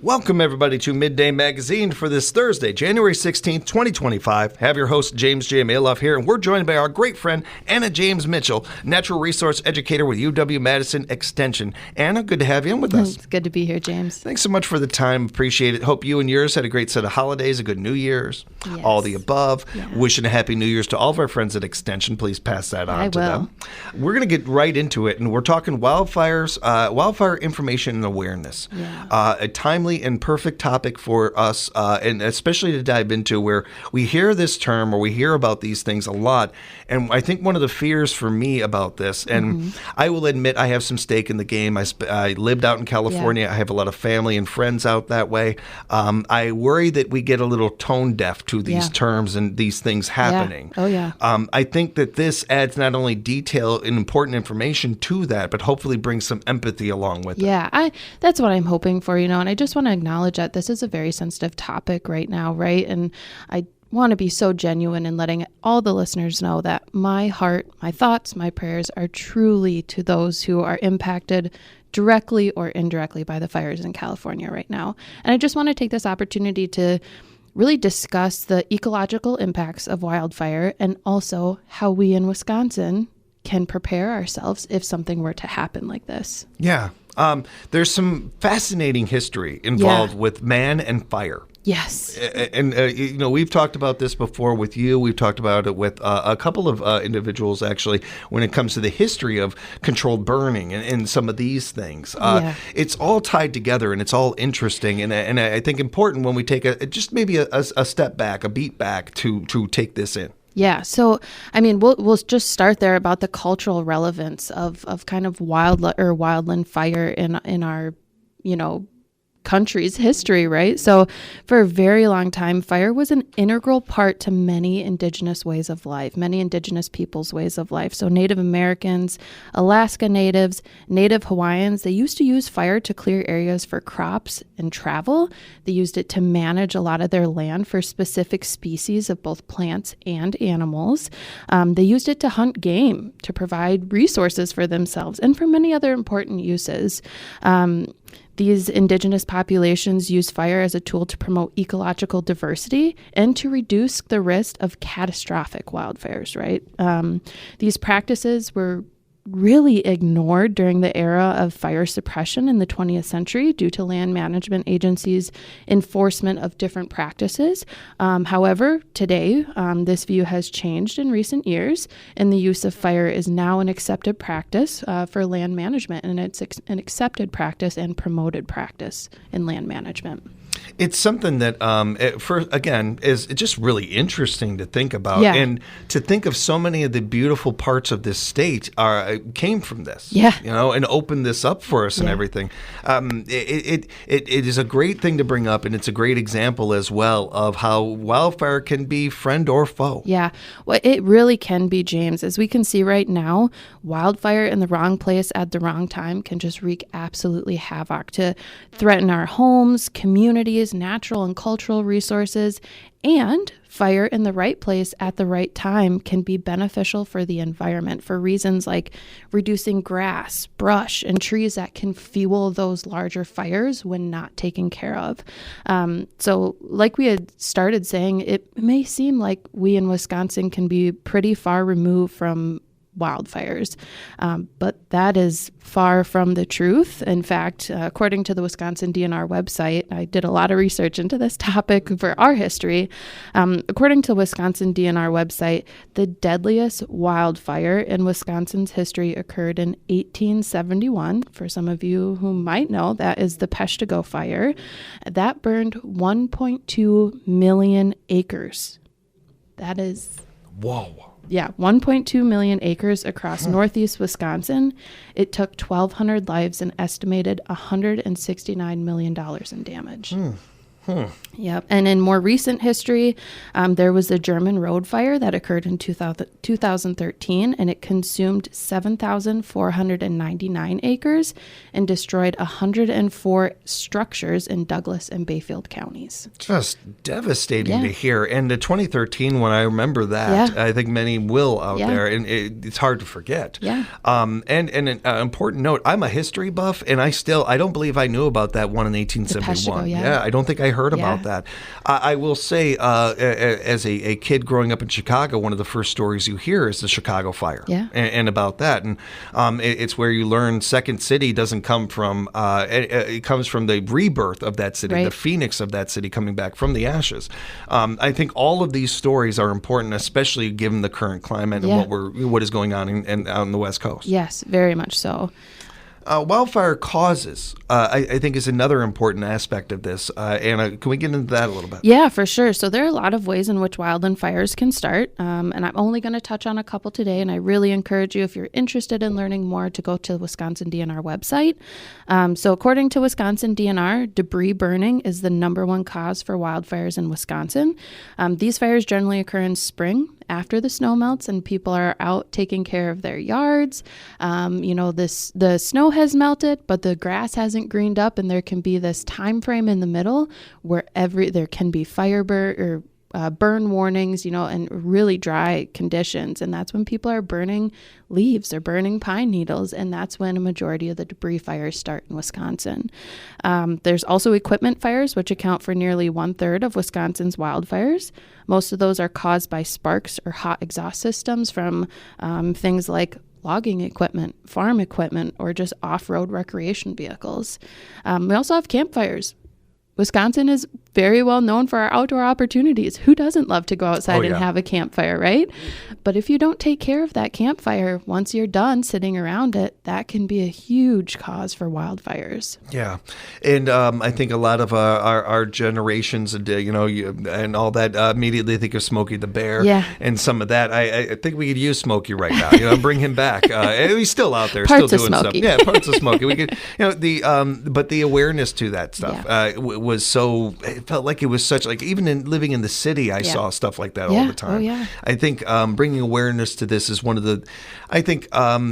Welcome, everybody, to Midday Magazine for this Thursday, January 16th, 2025. Have your host, James J. Malouf here, and we're joined by our great friend, Anna James Mitchell, Natural Resource Educator with UW-Madison Extension. Anna, good to have you in with us. It's good to be here, James. Thanks so much for the time. Appreciate it. Hope you and yours had a great set of holidays, a good New Year's, Yes. all the above. Yeah. Wishing a happy New Year's to all of our friends at Extension. Please pass that on to them. We're going to get right into it, and we're talking wildfires, wildfire information and awareness. Yeah. A timely and perfect topic for us, and especially to dive into, where we hear this term or we hear about these things a lot. And I think one of the fears for me about this, and I will admit I have some stake in the game. I lived out in California. Yeah. I have a lot of family and friends out that way. I worry that we get a little tone deaf to these terms and these things happening. Yeah. Oh, yeah. I think that this adds not only detail and important information to that, but hopefully brings some empathy along with it. Yeah, that's what I'm hoping for, and I just want to acknowledge that this is a very sensitive topic right now, right? And I want to be so genuine in letting all the listeners know that my heart, my thoughts, my prayers are truly to those who are impacted directly or indirectly by the fires in California right now. And I just want to take this opportunity to really discuss the ecological impacts of wildfire and also how we in Wisconsin can prepare ourselves if something were to happen like this. Yeah. There's some fascinating history involved with man and fire. Yes. And, we've talked about this before with you. We've talked about it with a couple of individuals, actually, when it comes to the history of controlled burning and some of these things. It's all tied together, and it's all interesting. And I think important when we take maybe a step back, a beat back to take this in. Yeah. So, I mean, we'll just start there about the cultural relevance of kind of wildland fire in our, country's history, right? So for a very long time, fire was an integral part to many indigenous ways of life, many indigenous people's ways of life. So Native Americans, Alaska Natives, Native Hawaiians, they used to use fire to clear areas for crops and travel. They used it to manage a lot of their land for specific species of both plants and animals. They used it to hunt game, to provide resources for themselves, and for many other important uses. These indigenous populations use fire as a tool to promote ecological diversity and to reduce the risk of catastrophic wildfires, right? These practices were really ignored during the era of fire suppression in the 20th century due to land management agencies' enforcement of different practices. However, today, this view has changed in recent years, and the use of fire is now an accepted practice for land management, and it's an accepted practice and promoted practice in land management. It's something that, is just really interesting to think about, and to think of so many of the beautiful parts of this state came from this, and opened this up for us and everything. It is a great thing to bring up, and it's a great example as well of how wildfire can be friend or foe. Yeah, well, it really can be, James. As we can see right now, wildfire in the wrong place at the wrong time can just wreak absolutely havoc to threaten our homes, communities, natural and cultural resources, and fire in the right place at the right time can be beneficial for the environment for reasons like reducing grass, brush, and trees that can fuel those larger fires when not taken care of. So like we had started saying, it may seem like we in Wisconsin can be pretty far removed from wildfires, but that is far from the truth. In fact, according to the Wisconsin DNR website, I did a lot of research into this topic for our history. According to the Wisconsin DNR website, the deadliest wildfire in Wisconsin's history occurred in 1871. For some of you who might know, that is the Peshtigo fire. That burned 1.2 million acres. That is... Whoa. Yeah, 1.2 million acres across northeast Wisconsin. It took 1,200 lives and estimated $169 million in damage. Yep. And in more recent history, there was a German road fire that occurred in 2013, and it consumed 7,499 acres and destroyed 104 structures in Douglas and Bayfield counties. Just devastating to hear. And the 2013 one, I remember that. I think many will out there, and it's hard to forget. Yeah. And an important note, I'm a history buff, and I don't believe I knew about that one in 1871. I don't think I heard about that. I will say, as a kid growing up in Chicago, one of the first stories you hear is the Chicago fire, and about that. And it's where you learn Second City doesn't come from, it comes from the rebirth of that city, the phoenix of that city coming back from the ashes. I think all of these stories are important, especially given the current climate and what is going on out on the West Coast. Yes, very much so. Wildfire causes, I think, is another important aspect of this. Anna, can we get into that a little bit? Yeah, for sure. So there are a lot of ways in which wildland fires can start, and I'm only going to touch on a couple today, and I really encourage you, if you're interested in learning more, to go to the Wisconsin DNR website. So according to Wisconsin DNR, debris burning is the number one cause for wildfires in Wisconsin. These fires generally occur in spring, after the snow melts and people are out taking care of their yards. The snow has melted, but the grass hasn't greened up, and there can be this time frame in the middle where there can be burn warnings, and really dry conditions. And that's when people are burning leaves or burning pine needles. And that's when a majority of the debris fires start in Wisconsin. There's also equipment fires, which account for nearly 1/3 of Wisconsin's wildfires. Most of those are caused by sparks or hot exhaust systems from things like logging equipment, farm equipment, or just off-road recreation vehicles. We also have campfires. Wisconsin is very well known for our outdoor opportunities. Who doesn't love to go outside and have a campfire, right? But if you don't take care of that campfire, once you're done sitting around it, that can be a huge cause for wildfires. Yeah. And I think a lot of our generations, and all that, immediately think of Smokey the Bear and some of that. I think we could use Smokey right now. Bring him back. He's still out there, parts still doing of Smokey. stuff. Yeah, parts of Smokey. We could, but the awareness to that stuff was so. It felt like it was such, like, even living in the city, I saw stuff like that all the time. Oh, yeah. I think bringing awareness to this is one of the,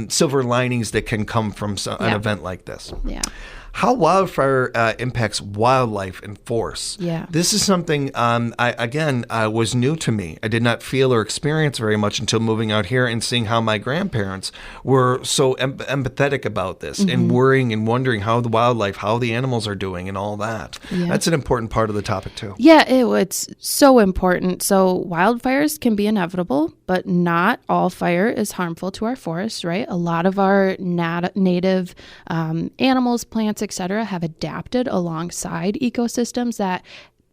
silver linings that can come from an event like this. Yeah. How wildfire impacts wildlife and forests. Yeah. This is something, was new to me. I did not feel or experience very much until moving out here and seeing how my grandparents were so empathetic about this and worrying and wondering how the wildlife, how the animals are doing and all that. Yeah. That's an important part of the topic too. Yeah, it's so important. So wildfires can be inevitable, but not all fire is harmful to our forests, right? A lot of our native animals, plants, etc., have adapted alongside ecosystems that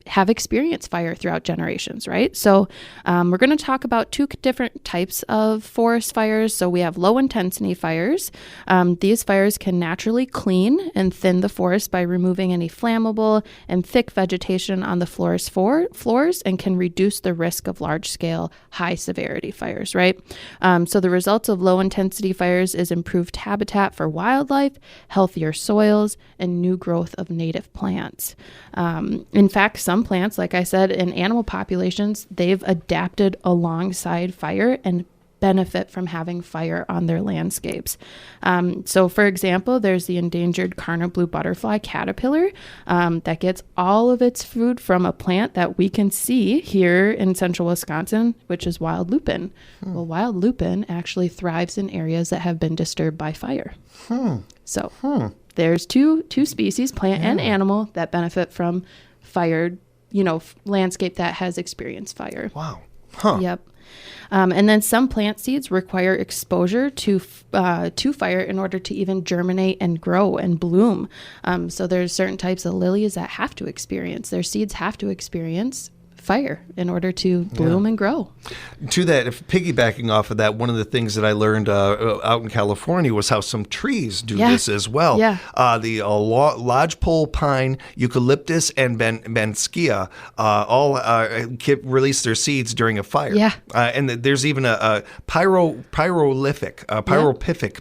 have experienced fire throughout generations, right? So we're going to talk about two different types of forest fires. So we have low intensity fires. These fires can naturally clean and thin the forest by removing any flammable and thick vegetation on the forest floors and can reduce the risk of large scale, high severity fires, right? So the results of low intensity fires is improved habitat for wildlife, healthier soils, and new growth of native plants. In fact, some plants, like I said, in animal populations, they've adapted alongside fire and benefit from having fire on their landscapes. So, for example, there's the endangered Karna blue butterfly caterpillar that gets all of its food from a plant that we can see here in central Wisconsin, which is wild lupin. Well, wild lupin actually thrives in areas that have been disturbed by fire. So there's two species, plant and animal, that benefit from fired, landscape that has experienced fire. Wow. Huh. Yep. And then some plant seeds require exposure to fire in order to even germinate and grow and bloom. So there's certain types of lilies that have to experience, their seeds have to experience fire in order to bloom and grow. To that, if piggybacking off of that, one of the things that I learned out in California was how some trees do this as well. Yeah. The lodgepole pine, eucalyptus, and banksia all release their seeds during a fire. Yeah. And there's even a pyrophytic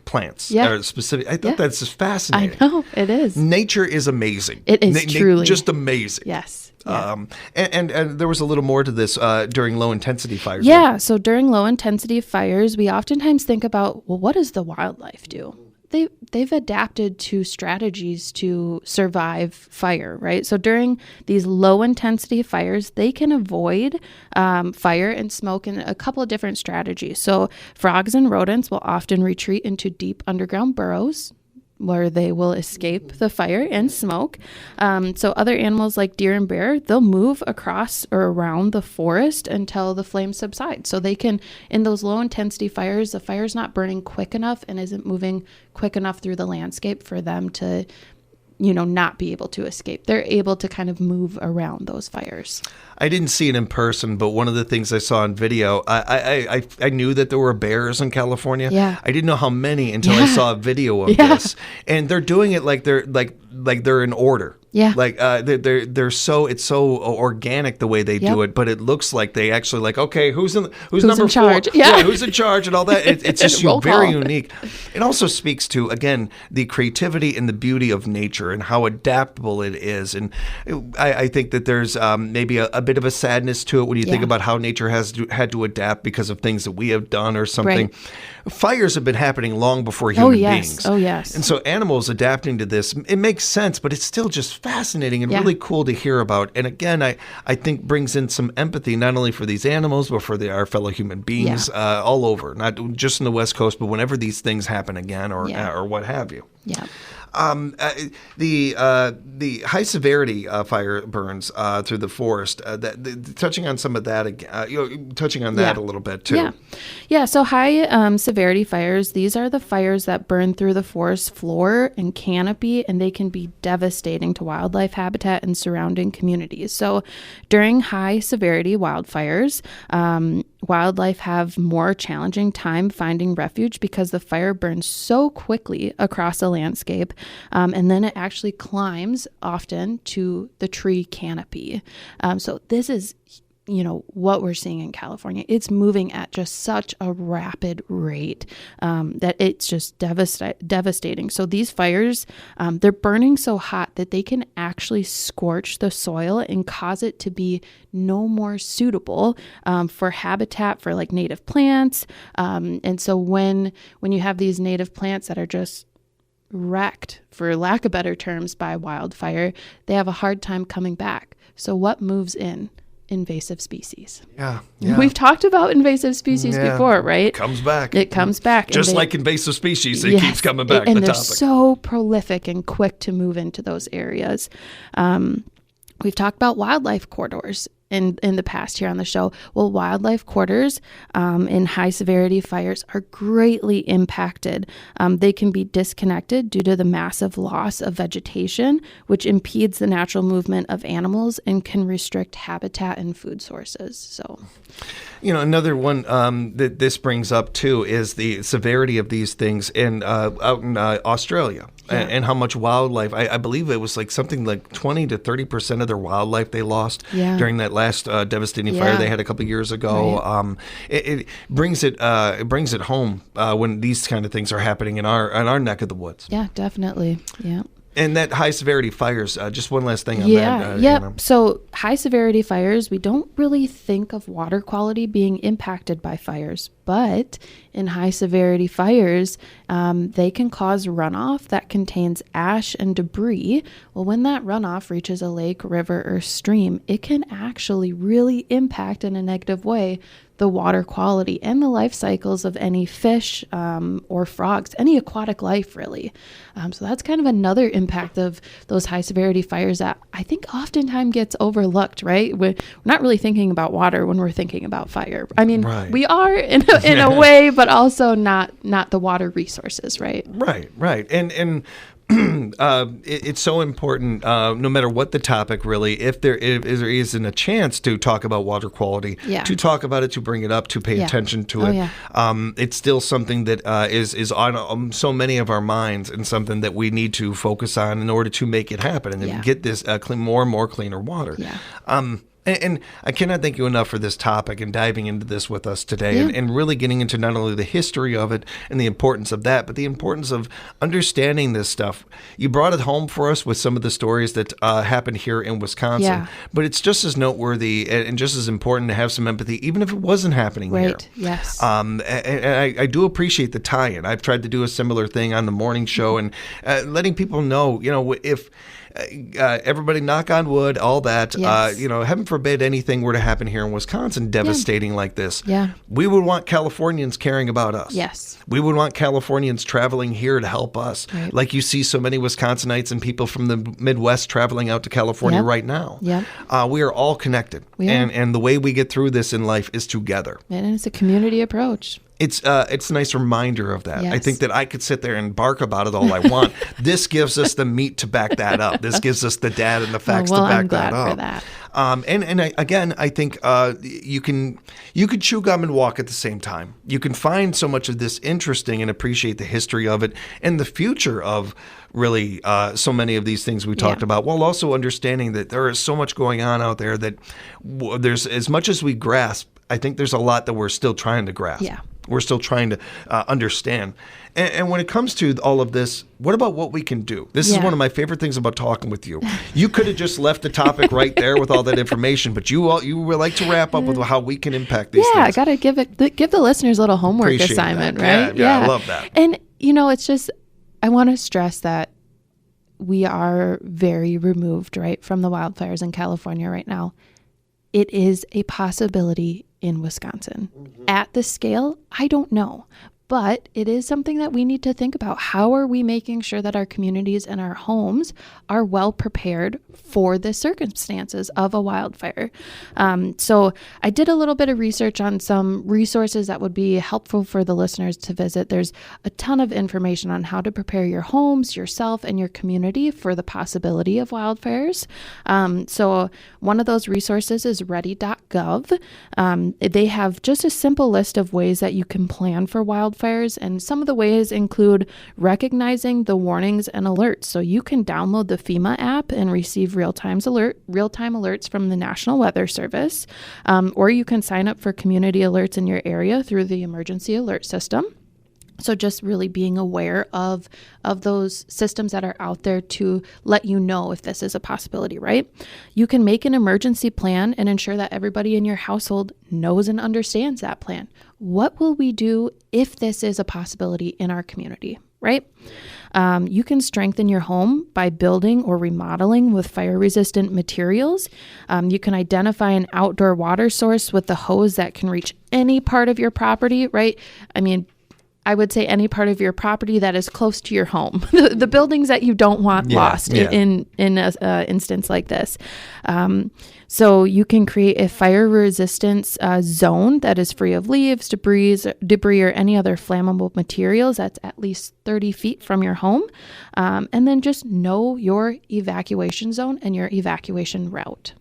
plants. Yeah. Specific. I thought that's just fascinating. I know, it is. Nature is amazing. It is truly. Just amazing. Yes. Yeah. And there was a little more to this during low-intensity fires. Yeah, right? So during low-intensity fires, we oftentimes think about, well, what does the wildlife do? They've adapted to strategies to survive fire, right? So during these low-intensity fires, they can avoid fire and smoke in a couple of different strategies. So frogs and rodents will often retreat into deep underground burrows, where they will escape the fire and smoke. So other animals like deer and bear, they'll move across or around the forest until the flames subside. So they can, in those low intensity fires, the fire's not burning quick enough and isn't moving quick enough through the landscape for them to, not be able to escape. They're able to kind of move around those fires. I didn't see it in person, but one of the things I saw on video, I knew that there were bears in California. Yeah. I didn't know how many until I saw a video of this, and they're doing it like they're in order. Yeah. Like it's so organic the way they do it, but it looks like they actually okay, who's number in charge? 4? Yeah, who's in charge and all that. It's just very unique. It also speaks to, again, the creativity and the beauty of nature and how adaptable it is. And I think that there's maybe a bit of a sadness to it when you think about how nature had to adapt because of things that we have done or something. Right. Fires have been happening long before human beings. Oh, yes. And so animals adapting to this, it makes sense, but it's still just fascinating and really cool to hear about. And again, I think brings in some empathy, not only for these animals, but for our fellow human beings all over, not just in the West Coast, but whenever these things happen again or what have you. Yeah. The high severity fire burns through the forest. Touching on some of that, touching on that a little bit too. Yeah. So high severity fires. These are the fires that burn through the forest floor and canopy, and they can be devastating to wildlife habitat and surrounding communities. So during high severity wildfires, wildlife have more challenging time finding refuge because the fire burns so quickly across a landscape, and then it actually climbs often to the tree canopy. So this is what we're seeing in California. It's moving at just such a rapid rate that it's just devastating. So these fires, they're burning so hot that they can actually scorch the soil and cause it to be no more suitable for habitat for like native plants. And so when you have these native plants that are just wrecked, for lack of better terms, by wildfire, they have a hard time coming back. So what moves in? Invasive species. Yeah. We've talked about invasive species before, right? It comes back. Just like invasive species, it keeps coming back. And they're so prolific and quick to move into those areas. We've talked about wildlife corridors in the past here on the show. Well, wildlife corridors in high severity fires are greatly impacted. They can be disconnected due to the massive loss of vegetation, which impedes the natural movement of animals and can restrict habitat and food sources. So, another one that this brings up too is the severity of these things out in Australia. And how much wildlife, I believe it was like something like 20 to 30% of their wildlife they lost during that last devastating fire they had a couple of years ago. Right. It brings it home when these kind of things are happening in our neck of the woods. Yeah, definitely. Yeah. And that high severity fires, just one last thing on that. So high severity fires, we don't really think of water quality being impacted by fires, but in high severity fires, they can cause runoff that contains ash and debris. Well, when that runoff reaches a lake, river, or stream, it can actually really impact in a negative way the water quality and the life cycles of any fish or frogs, any aquatic life, really. So that's kind of another impact of those high severity fires that I think oftentimes gets overlooked, right? We're not really thinking about water when we're thinking about fire. I mean, we are in a way, but also not the water resources, right? Right. And it's so important, no matter what the topic, really, if there isn't a chance to talk about water quality, to talk about it, to bring it up, to pay attention to it. It's still something that is on so many of our minds, and something that we need to focus on in order to make it happen and get this more and more cleaner water. And I cannot thank you enough for this topic and diving into this with us today, and really getting into not only the history of it and the importance of that, but the importance of understanding this stuff. You brought it home for us with some of the stories that happened here in Wisconsin, but it's just as noteworthy and just as important to have some empathy, even if it wasn't happening here. Yes. And I do appreciate the tie-in. I've tried to do a similar thing on the morning show, and letting people know, if everybody, knock on wood, all that, heaven forbid anything were to happen here in Wisconsin, devastating like this. We would want Californians caring about us. We would want Californians traveling here to help us. Like you see so many Wisconsinites and people from the Midwest traveling out to California right now. We are all connected. And the way we get through this in life is together. And it's a community approach. It's a nice reminder of that. I think that I could sit there and bark about it all I want. This gives us the meat to back that up. This gives us the data and the facts to back that up. For that. I think you could chew gum and walk at the same time. You can find so much of this interesting and appreciate the history of it and the future of really so many of these things we talked about, while also understanding that there is so much going on out there that there's, as much as we grasp, I think there's a lot that we're still trying to grasp. We're still trying to understand. And when it comes to all of this, what about what we can do? This is one of my favorite things about talking with you. You could have just left the topic right there with all that information, but you would like to wrap up with how we can impact these things. I got to give the listeners a little homework assignment, right? Yeah, I love that. And, it's just, I want to stress that we are very removed, right, from the wildfires in California right now. It is a possibility in Wisconsin. At the scale, I don't know. But it is something that we need to think about. How are we making sure that our communities and our homes are well prepared for the circumstances of a wildfire? So I did a little bit of research on some resources that would be helpful for the listeners to visit. There's a ton of information on how to prepare your homes, yourself, and your community for the possibility of wildfires. So one of those resources is ready.gov. They have just a simple list of ways that you can plan for wildfires. And some of the ways include recognizing the warnings and alerts. So you can download the FEMA app and receive real-time alerts from the National Weather Service, or you can sign up for community alerts in your area through the emergency alert system. So just really being aware of those systems that are out there to let you know if this is a possibility, right? You can make an emergency plan and ensure that everybody in your household knows and understands that plan. What will we do if this is a possibility in our community, right? You can strengthen your home by building or remodeling with fire-resistant materials. You can identify an outdoor water source with the hose that can reach any part of your property, right? I would say any part of your property that is close to your home, the buildings that you don't want lost in an instance like this. So you can create a fire resistance zone that is free of leaves, debris, or any other flammable materials that's at least 30 feet from your home. And then just know your evacuation zone and your evacuation route.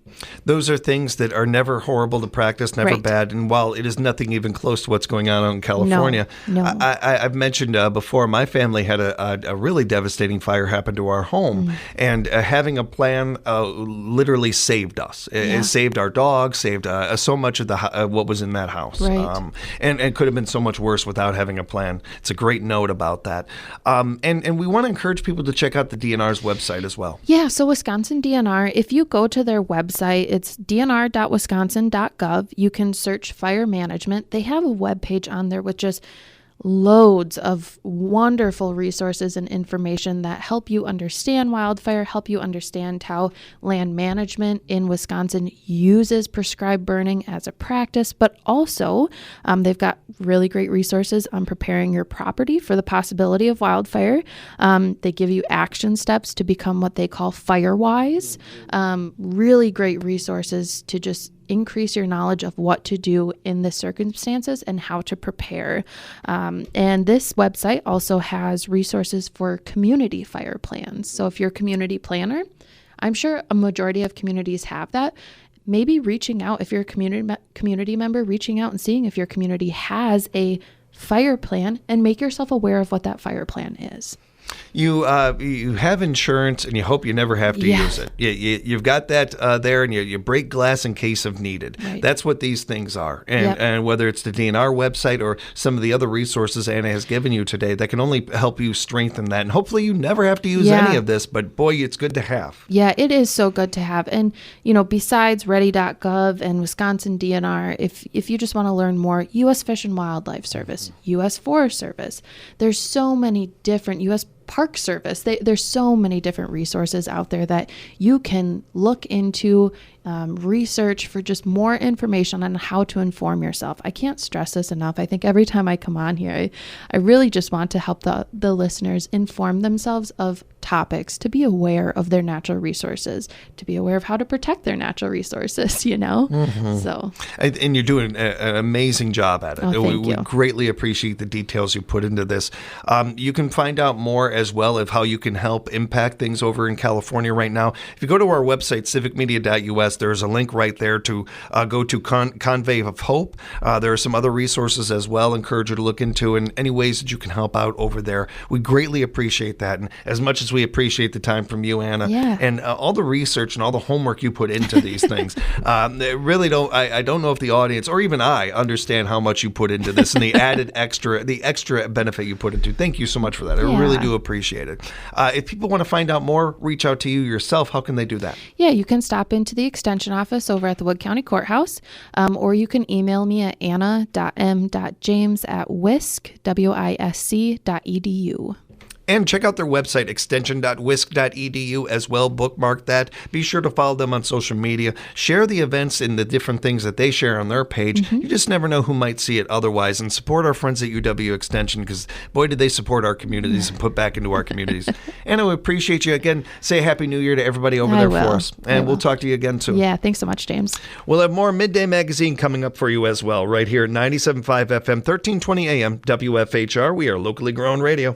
Those are things that are never horrible to practice, never bad. And while it is nothing even close to what's going on in California, I've mentioned before, my family had a really devastating fire happen to our home. And having a plan literally saved us. It saved our dog, saved so much of what was in that house. And it could have been so much worse without having a plan. It's a great note about that. And we want to encourage people to check out the DNR's website as well. Yeah, so Wisconsin DNR, if you go to their website, it's dnr.wisconsin.gov. You can search fire management. They have a webpage on there with just loads of wonderful resources and information that help you understand wildfire, help you understand how land management in Wisconsin uses prescribed burning as a practice, but also they've got really great resources on preparing your property for the possibility of wildfire. They give you action steps to become what they call FireWise. Really great resources to just increase your knowledge of what to do in the circumstances and how to prepare. And this website also has resources for community fire plans. So if you're a community planner, I'm sure a majority of communities have that. Maybe reaching out, if you're a community member, reaching out and seeing if your community has a fire plan and make yourself aware of what that fire plan is. You have insurance, and you hope you never have to use it. You've got that there, and you break glass in case of needed. Right. That's what these things are. And whether it's the DNR website or some of the other resources Anna has given you today, that can only help you strengthen that. And hopefully you never have to use any of this, but boy, it's good to have. Yeah, it is so good to have. And, besides ready.gov and Wisconsin DNR, if you just want to learn more, U.S. Fish and Wildlife Service, U.S. Forest Service, there's so many different U.S. Park Service. There's so many different resources out there that you can look into, research for just more information on how to inform yourself. I can't stress this enough. I think every time I come on here, I really just want to help the listeners inform themselves of topics, to be aware of their natural resources, to be aware of how to protect their natural resources, So. And you're doing an amazing job at it. Oh, we greatly appreciate the details you put into this. You can find out more as well of how you can help impact things over in California right now. If you go to our website, civicmedia.us, there's a link right there to go to Convey of Hope. There are some other resources as well. Encourage you to look into and any ways that you can help out over there. We greatly appreciate that. And as much as we appreciate the time from you, Anna, and all the research and all the homework you put into these things, really I don't know if the audience or even I understand how much you put into this and the extra benefit you put into. Thank you so much for that. I really do appreciate it. If people want to find out more, reach out to you yourself. How can they do that? Yeah, you can stop into the extension office over at the Wood County Courthouse, or you can email me at anna.m.james@wisc.edu. And check out their website, extension.wisc.edu as well. Bookmark that. Be sure to follow them on social media. Share the events and the different things that they share on their page. You just never know who might see it otherwise. And support our friends at UW Extension, because boy, did they support our communities and put back into our communities. And I appreciate you. Again, say Happy New Year to everybody over there for us. And we'll talk to you again soon. Yeah, thanks so much, James. We'll have more Midday Magazine coming up for you as well, right here at 97.5 FM, 1320 AM, WFHR. We are locally grown radio.